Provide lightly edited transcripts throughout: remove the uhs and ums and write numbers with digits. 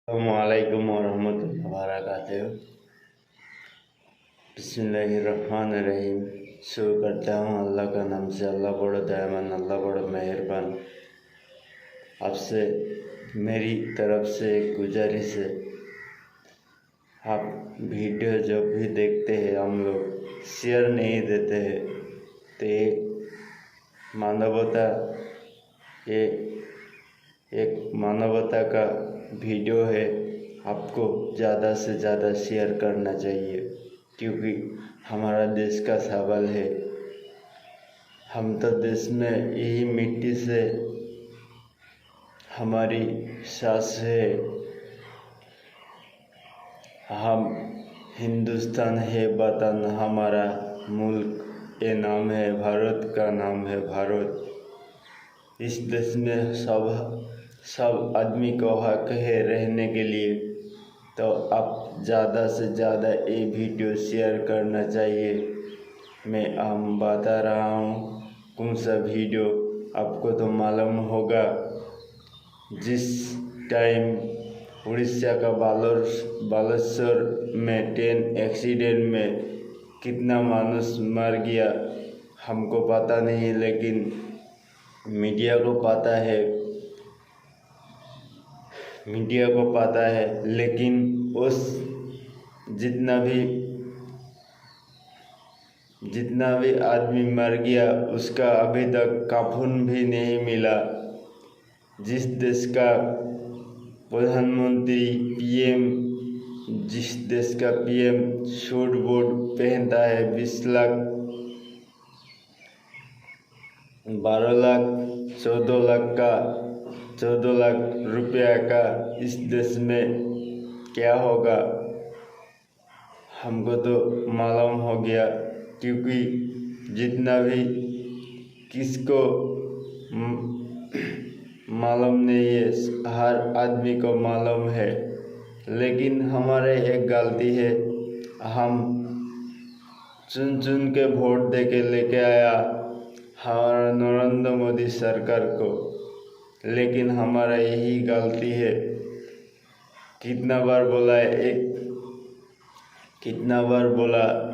अस्सलामुअलैकुम वरहमतुल्लाहि वबरकातुहू। बिस्मिल्लाहिर्रहमानिर्रहीम। शुरू करता हूँ अल्लाह का नाम से। अल्लाह बड़ा दयावान, अल्लाह बड़ा मेहरबान। आपसे मेरी तरफ से एक गुजारिश है, आप वीडियो जो भी देखते हैं हम लोग शेयर नहीं देते हैं, तो ये मानवता, ये एक मानवता का वीडियो है। आपको ज़्यादा से ज़्यादा शेयर करना चाहिए, क्योंकि हमारा देश का सवाल है। हम तो देश में यही मिट्टी से हमारी सांस है। हम हिंदुस्तान है वतन, हमारा मुल्क ये नाम है, भारत का नाम है भारत। इस देश में सब आदमी को हक है रहने के लिए। तो आप ज़्यादा से ज़्यादा ये वीडियो शेयर करना चाहिए। मैं बता रहा हूँ कौन सा वीडियो। आपको तो मालूम होगा, जिस टाइम उड़ीसा का बालेश्वर में ट्रेन एक्सीडेंट में कितना मानुष मर गया, हमको पता नहीं, लेकिन मीडिया को पता है। लेकिन उस जितना भी आदमी मर गया, उसका अभी तक कफन भी नहीं मिला। जिस देश का प्रधानमंत्री जिस देश का पीएम सूट बूट पहनता है 20 लाख 12 लाख 14 लाख रुपया का, इस देश में क्या होगा हमको तो मालूम हो गया। क्योंकि जितना भी किसको मालूम नहीं है, हर आदमी को मालूम है। लेकिन हमारे एक गलती है, हम चुन के वोट दे के लेके आया हमारा नरेंद्र मोदी सरकार को। लेकिन हमारा यही गलती है। कितना बार बोला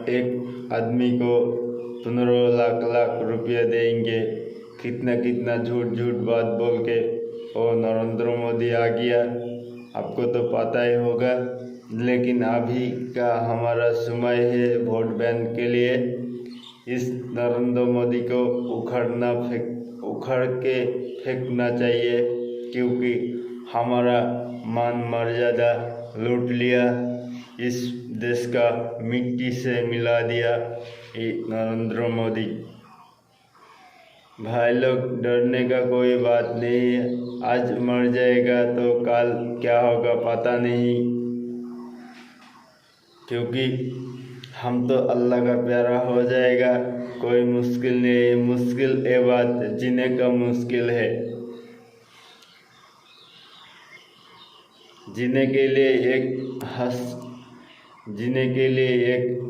एक आदमी को 15 लाख रुपया देंगे, कितना झूठ बात बोल के वो नरेंद्र मोदी आ गया। आपको तो पता ही होगा। लेकिन अभी का हमारा समय है वोट बैंक के लिए। इस नरेंद्र मोदी को उखड़ के फेंकना चाहिए, क्योंकि हमारा मान मर्यादा लूट लिया, इस देश का मिट्टी से मिला दिया ये नरेंद्र मोदी। भाई लोग, डरने का कोई बात नहीं है। आज मर जाएगा तो कल क्या होगा पता नहीं, क्योंकि हम तो अल्लाह का प्यारा हो जाएगा। कोई मुश्किल नहीं है। मुश्किल ये बात जीने का मुश्किल है। जीने के लिए एक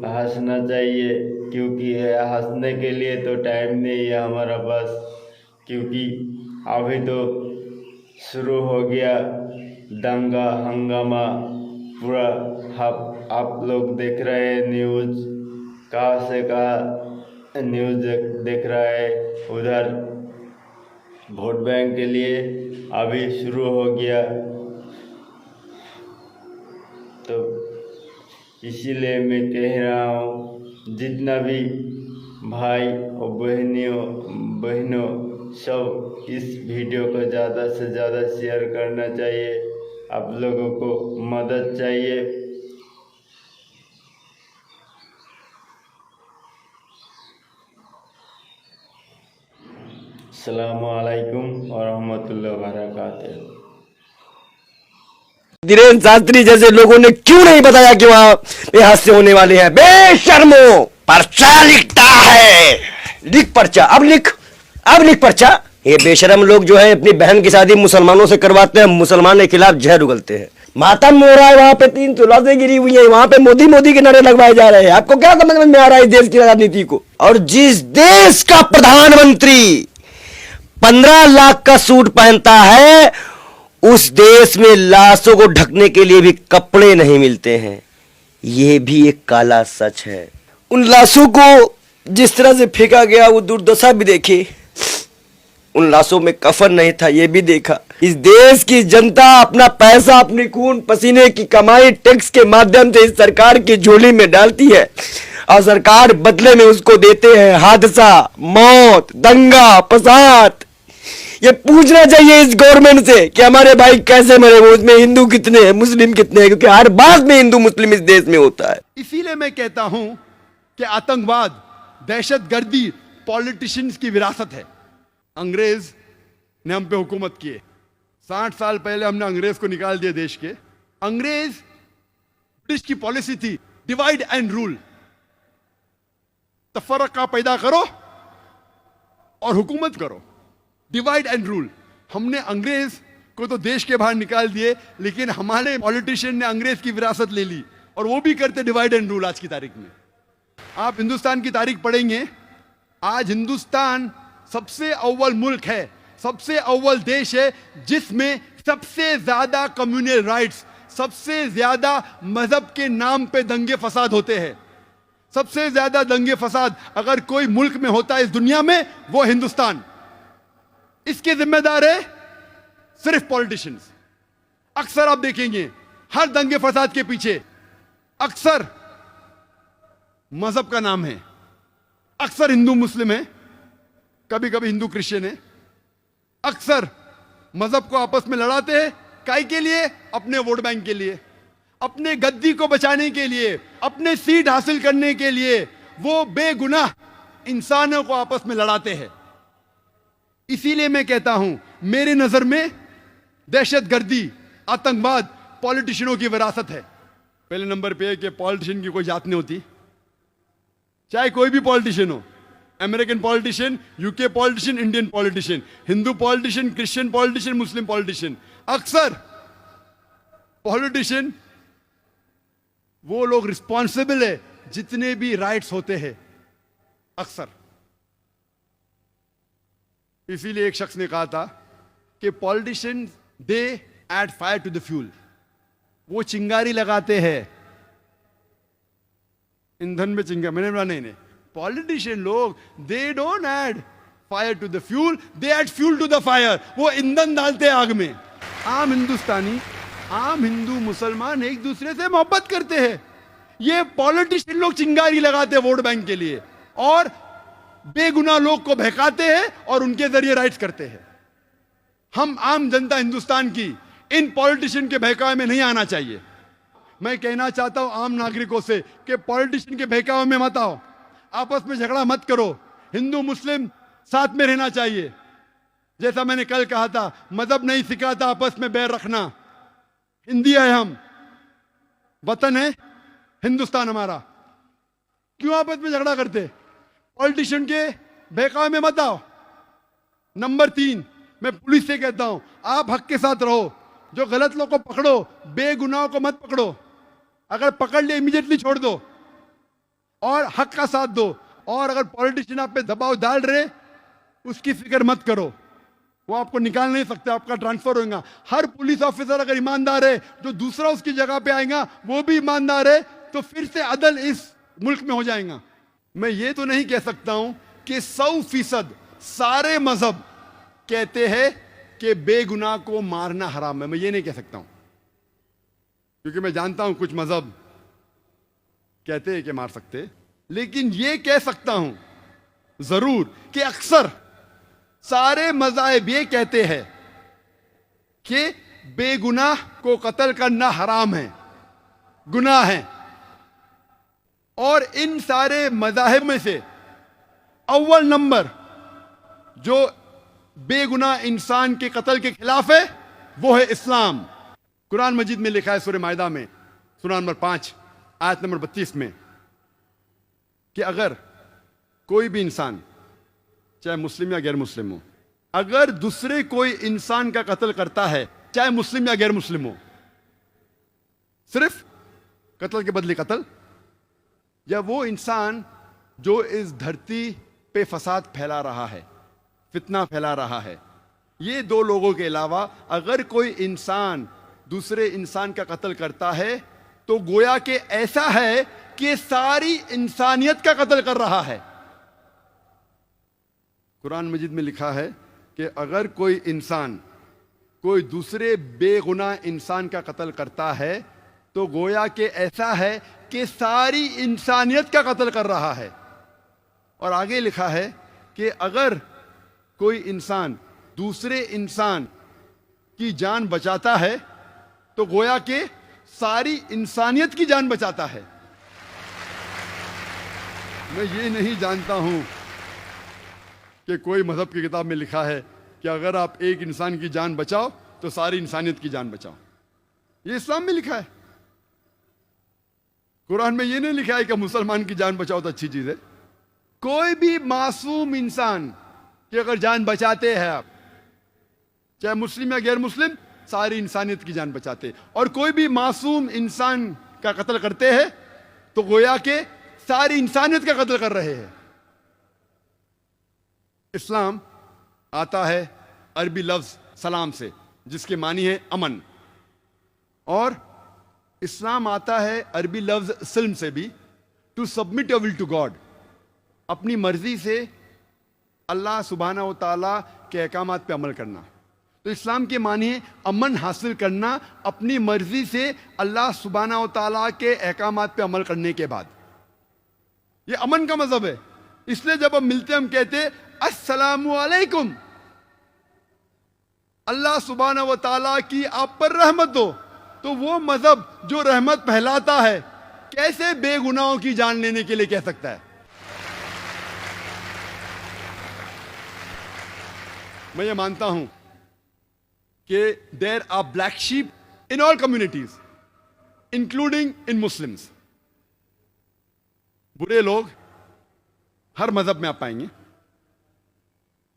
हंसना चाहिए, क्योंकि हंसने के लिए तो टाइम नहीं है हमारा पास। क्योंकि अभी तो शुरू हो गया दंगा हंगामा पूरा। आप लोग देख रहे हैं न्यूज़, कहाँ से कहाँ न्यूज़ देख रहा है। उधर वोट बैंक के लिए अभी शुरू हो गया। तो इसीलिए मैं कह रहा हूँ, जितना भी भाई और बहनों सब इस वीडियो को ज़्यादा से ज़्यादा शेयर करना चाहिए। आप लोगों को मदद चाहिए। अस्सलामुअलैकुम वरहमतुल्लाहि वबरकातुहू। धीरेन्द्र शास्त्री जैसे लोगों ने क्यों नहीं बताया कि वहां पे हादसे होने वाले हैं? बेशर्मो, पर्चा लिखता है, लिख पर्चा, अब लिख पर्चा। ये बेशर्म लोग जो है अपनी बहन की शादी मुसलमानों से करवाते हैं, मुसलमान के खिलाफ जहर उगलते हैं। मातम हो रहा है, वहां पे 3 तलाशें गिरी हुई है, वहां पे मोदी के नारे लगवाए जा रहे हैं। आपको क्या समझ में आ रहा है इस देश की राजनीति को? और जिस देश का प्रधानमंत्री 15 लाख का सूट पहनता है, उस देश में लाशों को ढकने के लिए भी कपड़े नहीं मिलते हैं। यह भी एक काला सच है। उन लाशों को जिस तरह से फेंका गया वो दुर्दशा भी देखी। उन लाशों में कफन नहीं था, ये भी देखा। इस देश की जनता अपना पैसा, अपनी खून पसीने की कमाई टैक्स के माध्यम से इस सरकार की झोली में डालती है और सरकार बदले में उसको देते हैं हादसा, मौत, दंगा, फसाद। ये पूछना चाहिए इस गवर्नमेंट से कि हमारे भाई कैसे मरे, वो उसमें हिंदू कितने हैं, मुस्लिम कितने हैं, क्योंकि हर बात में हिंदू मुस्लिम इस देश में होता है। इसीलिए मैं कहता हूं कि आतंकवाद, दहशतगर्दी पॉलिटिशियंस की विरासत है। अंग्रेज ने हम पे हुकूमत की है। 60 साल पहले हमने अंग्रेज को निकाल दिया देश के। अंग्रेज ब्रिटिश की पॉलिसी थी डिवाइड एंड रूल, तफरका पैदा करो और हुकूमत करो, डिवाइड एंड रूल। हमने अंग्रेज को तो देश के बाहर निकाल दिए, लेकिन हमारे पॉलिटिशियन ने अंग्रेज की विरासत ले ली और वो भी करते डिवाइड एंड रूल। आज की तारीख में आप हिंदुस्तान की तारीख पढ़ेंगे, आज हिंदुस्तान सबसे अव्वल मुल्क है, सबसे अव्वल देश है जिसमें सबसे ज्यादा कम्युनल राइट्स, सबसे ज्यादा मजहब के नाम पे दंगे फसाद होते हैं। सबसे ज्यादा दंगे फसाद अगर कोई मुल्क में होता है इस दुनिया में, वो हिंदुस्तान। इसके जिम्मेदार है सिर्फ पॉलिटिशियंस। अक्सर आप देखेंगे हर दंगे फसाद के पीछे अक्सर मजहब का नाम है। अक्सर हिंदू मुस्लिम है, कभी कभी हिंदू क्रिश्चियन है। अक्सर मजहब को आपस में लड़ाते हैं, काहे के लिए? अपने वोट बैंक के लिए, अपने गद्दी को बचाने के लिए, अपने सीट हासिल करने के लिए वो बेगुनाह इंसानों को आपस में लड़ाते हैं। इसीलिए मैं कहता हूं, मेरे नजर में दहशतगर्दी, आतंकवाद पॉलिटिशियनों की विरासत है। पहले नंबर पे है कि पॉलिटिशियन की कोई जात नहीं होती, चाहे कोई भी पॉलिटिशियन हो, American politician, UK politician, Indian politician, Hindu politician, Christian politician, Muslim politician. अक्सर पॉलिटिशियन वो लोग रिस्पॉन्सिबल है जितने भी राइट्स होते हैं, अक्सर। इसीलिए एक शख्स ने कहा था कि politician they add fire to the fuel, वो चिंगारी लगाते हैं ईंधन में चिंगारी। मैंने बोला नहीं, पॉलिटिशियन लोग they don't add fire to the fuel, they add fuel to the fire. वो ईंधन डालते हैं आग में। आम हिंदुस्तानी, आम हिंदू मुसलमान एक दूसरे से मोहब्बत करते हैं। ये पॉलिटिशियन लोग चिंगारी लगाते हैं वोट बैंक के लिए और बेगुनाह लोग को बहकाते हैं और उनके जरिए राइट्स करते हैं। हम आम जनता हिंदुस्तान की इन पॉलिटिशियन के बहकावे में नहीं आना चाहिए। मैं कहना चाहता हूं आम नागरिकों से कि पॉलिटिशियन के बहकावे में मत आओ, आपस में झगड़ा मत करो। हिंदू मुस्लिम साथ में रहना चाहिए। जैसा मैंने कल कहा था, मजहब नहीं सिखाता आपस में बैर रखना। हिंदी है, हम वतन है हिंदुस्तान हमारा, क्यों आपस में झगड़ा करते? पॉलिटिशियन के बहकावे में मत आओ। नंबर 3, मैं पुलिस से कहता हूं, आप हक के साथ रहो। जो गलत लोग को पकड़ो, बेगुनाहों को मत पकड़ो। अगर पकड़ लिया इमीडिएटली छोड़ दो और हक का साथ दो। और अगर पॉलिटिशियन आप पे दबाव डाल रहे, उसकी फिक्र मत करो, वो आपको निकाल नहीं सकते, आपका ट्रांसफर होगा। हर पुलिस ऑफिसर अगर ईमानदार है, जो दूसरा उसकी जगह पे आएगा वो भी ईमानदार है, तो फिर से अदल इस मुल्क में हो जाएगा। मैं ये तो नहीं कह सकता हूं कि 100% सारे मजहब कहते हैं कि बेगुनाह को मारना हराम है। मैं ये नहीं कह सकता हूं, क्योंकि मैं जानता हूं कुछ मजहब कहते हैं कि मार सकते। लेकिन ये कह सकता हूं जरूर कि अक्सर सारे मज़ाहिब ये कहते हैं कि बेगुनाह को कत्ल करना हराम है, गुनाह है। और इन सारे मज़ाहिब में से अव्वल नंबर जो बेगुनाह इंसान के कत्ल के खिलाफ है वो है इस्लाम। कुरान मजीद में लिखा है सूरह माइदा में, सूरह नंबर 5 आयत नंबर 32 में, कि अगर कोई भी इंसान, चाहे मुस्लिम या गैर मुस्लिम हो, अगर दूसरे कोई इंसान का कत्ल करता है, चाहे मुस्लिम या गैर मुस्लिम हो, सिर्फ कत्ल के बदले कत्ल, या वो इंसान जो इस धरती पे फसाद फैला रहा है, फितना फैला रहा है, ये दो लोगों के अलावा अगर कोई इंसान दूसरे इंसान का कत्ल करता है तो गोया के ऐसा है कि सारी इंसानियत का कत्ल कर रहा है। कुरान मजीद में लिखा है कि अगर कोई इंसान कोई दूसरे बेगुनाह इंसान का कत्ल करता है तो गोया के ऐसा है कि सारी इंसानियत का कत्ल कर रहा है। और आगे लिखा है कि अगर कोई इंसान दूसरे इंसान की जान बचाता है तो गोया के सारी इंसानियत की जान बचाता है। मैं ये नहीं जानता हूं कि कोई मजहब की किताब में लिखा है कि अगर आप एक इंसान की जान बचाओ तो सारी इंसानियत की जान बचाओ। ये इस्लाम में लिखा है। कुरान में ये नहीं लिखा है कि मुसलमान की जान बचाओ तो अच्छी चीज है। कोई भी मासूम इंसान की अगर जान बचाते हैं आप, चाहे मुस्लिम या गैर मुस्लिम, सारी इंसानियत की जान बचाते। और कोई भी मासूम इंसान का कत्ल करते हैं तो गोया के सारी इंसानियत का कत्ल कर रहे हैं। इस्लाम आता है अरबी लफ्ज सलाम से, जिसके मानी है अमन, और इस्लाम आता है अरबी लफ्ज सिल्म से भी, to submit your will to God, अपनी मर्जी से अल्लाह सुब्हानहू व तआला के अहकामात पे अमल करना। तो इस्लाम के मानी है अमन हासिल करना अपनी मर्जी से अल्लाह सुब्हानहू व तआला के अहकामात पे अमल करने के बाद। ये अमन का मजहब है। इसलिए जब हम मिलते हैं हम कहते अस्सलामु अलैकुम, अल्लाह सुब्हानहू व तआला की आप पर रहमत हो। तो वो मजहब जो रहमत फैलाता है कैसे बेगुनाहों की जान लेने के लिए कह सकता है? मैं ये मानता हूं कि there are black sheep in all communities including in Muslims. बुरे लोग हर मजहब में आप पाएंगे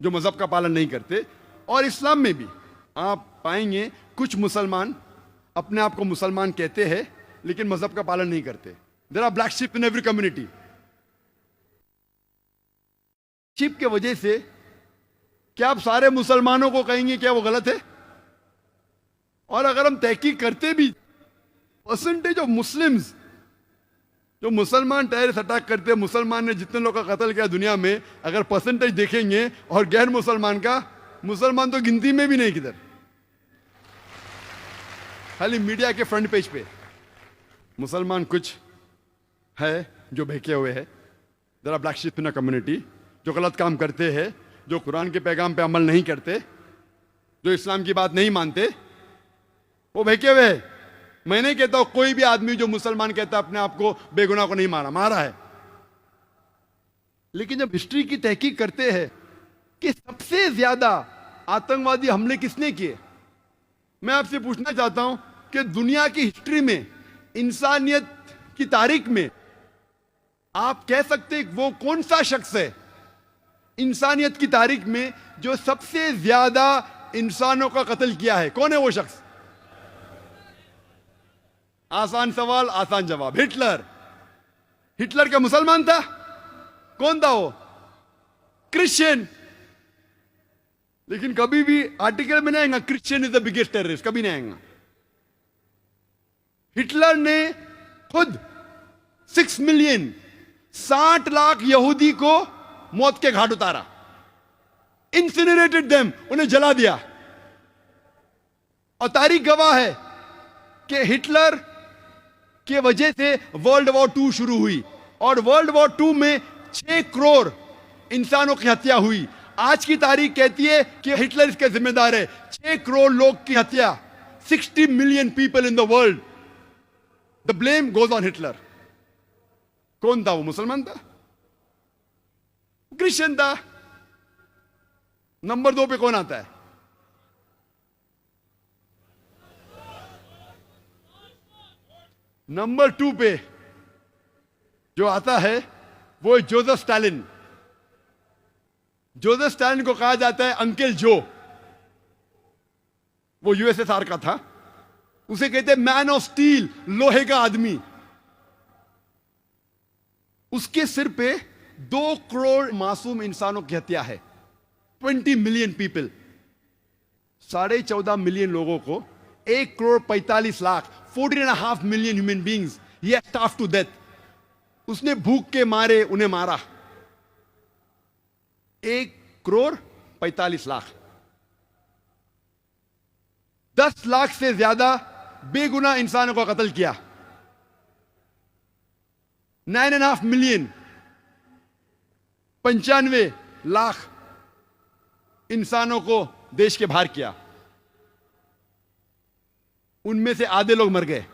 जो मजहब का पालन नहीं करते, और इस्लाम में भी आप पाएंगे कुछ मुसलमान अपने आप को मुसलमान कहते हैं लेकिन मजहब का पालन नहीं करते। There are black sheep in every community. Sheep के वजह से क्या आप सारे मुसलमानों को कहेंगे क्या वो गलत है? और अगर हम तहकीक करते भी, परसेंटेज ऑफ मुस्लिम्स, जो मुसलमान टेररिस्ट अटैक करते हैं, मुसलमान ने जितने लोगों का कत्ल किया दुनिया में, अगर परसेंटेज देखेंगे और गैर मुसलमान का, मुसलमान तो गिनती में भी नहीं किधर, खाली मीडिया के फ्रंट पेज पे मुसलमान कुछ है जो बहके हुए है। There are black sheep in a community, जो गलत काम करते हैं, जो कुरान के पैगाम पे अमल नहीं करते, जो इस्लाम की बात नहीं मानते, वो बहके हुए हैं। मैं नहीं कहता हूं कोई भी आदमी जो मुसलमान कहता है अपने आप को बेगुनाह को नहीं मारा, मारा है। लेकिन जब हिस्ट्री की तहकीक करते हैं कि सबसे ज्यादा आतंकवादी हमले किसने किए, मैं आपसे पूछना चाहता हूं कि दुनिया की हिस्ट्री में, इंसानियत की तारीख में आप कह सकते वो कौन सा शख्स है इंसानियत की तारीख में जो सबसे ज्यादा इंसानों का कत्ल किया है? कौन है वो शख्स? आसान सवाल, आसान जवाब, हिटलर। हिटलर क्या मुसलमान था? कौन था वो? क्रिश्चियन। लेकिन कभी भी आर्टिकल में नहीं आएगा Christian is the biggest terrorist, कभी नहीं आएगा। हिटलर ने खुद 6 मिलियन 60 लाख यहूदी को मौत के घाट उतारा, इंसिनरेटेड देम, उन्हें जला दिया। और तारीख गवाह है कि हिटलर के वजह से वर्ल्ड वॉर 2 शुरू हुई, और वर्ल्ड वॉर 2 में 6 करोड़ इंसानों की हत्या हुई। आज की तारीख कहती है कि हिटलर इसके जिम्मेदार है। 6 करोड़ लोग की हत्या, 60 million people in the world, the blame goes on Hitler. कौन था वो? मुसलमान था? क्रिश्चियन था? नंबर 2 पे कौन आता है? नंबर 2 पे जो आता है वो जोसेफ स्टालिन। जोसेफ स्टालिन को कहा जाता है अंकल जो। वो यूएसएसआर का था। उसे कहते हैं मैन ऑफ स्टील, लोहे का आदमी। उसके सिर पे 2 करोड़ मासूम इंसानों की हत्या है, 20 मिलियन पीपल। 14.5 मिलियन लोगों को 1,45,00,000 14.5 मिलियन ह्यूमन बींग्स ये स्टाफ टू डेथ। उसने भूख के मारे उन्हें मारा। 1,45,00,000, 10 लाख से ज्यादा बेगुनाह इंसानों को कत्ल किया। 9.5 मिलियन 95 लाख इंसानों को देश के बाहर किया। उनमें से आधे लोग मर गए।